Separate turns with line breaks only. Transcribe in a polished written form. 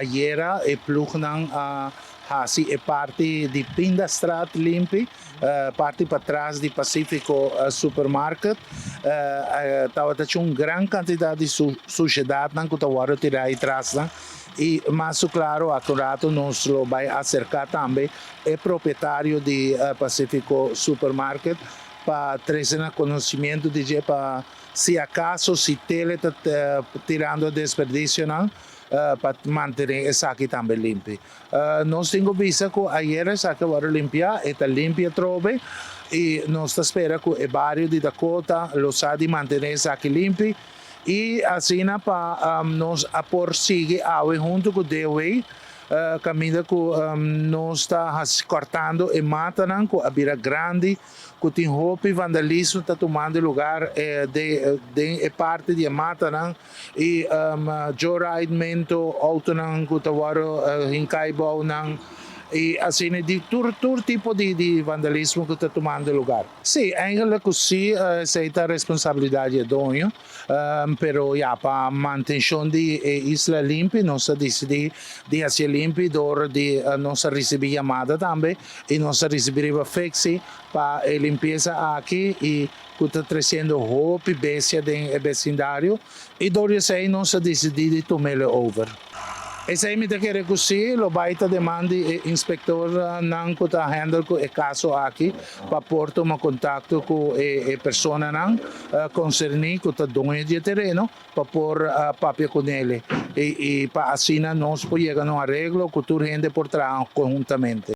Ayer e ploeg ng hasi e parte di Pinda Straat limpi, parte para trás de Pacífico Supermarket. Tava tinha grande quantidade de sujidade que estava tirar atrás. E, mas claro, acurato nós vai acercar também é proprietário de Pacífico Supermarket para trazer conhecimento de para se acaso se ele está tirando desperdício não, para manter essa aqui também limpa. Nós temos visto que ayer essa aqui vai limpar, está limpa trove e nós esperamos que o bairro de Dakota lo sabe manter essa aqui limpa e assim para nós prosseguir junto com o DOE. Caminho que nós está cortando e matando com a bira grande, que tem roupa e vandalismo está tomando lugar de parte de mata e joyridemento auto que está agora em Caibao e assim de todo tipo de vandalismo que está tomando lugar. Sim, ainda que sim, essa responsabilidade é dono, pero para manutenção de isla limpa, nós decidimos de fazer limpa, de nós receber chamada também e nós recebemos flexi para a limpeza aqui e que está trazendo roupa e bestia do vecindário e depois aí nós decidimos tomar over. Essa aí me quer que lo baita demanda inspector não que está handle o caso aqui para pôr tomar contato com a pessoa não concernida que está dono de terreno para pôr papel com ele e para assim nós podemos chegar a um arreglo que tudo gente por trás conjuntamente.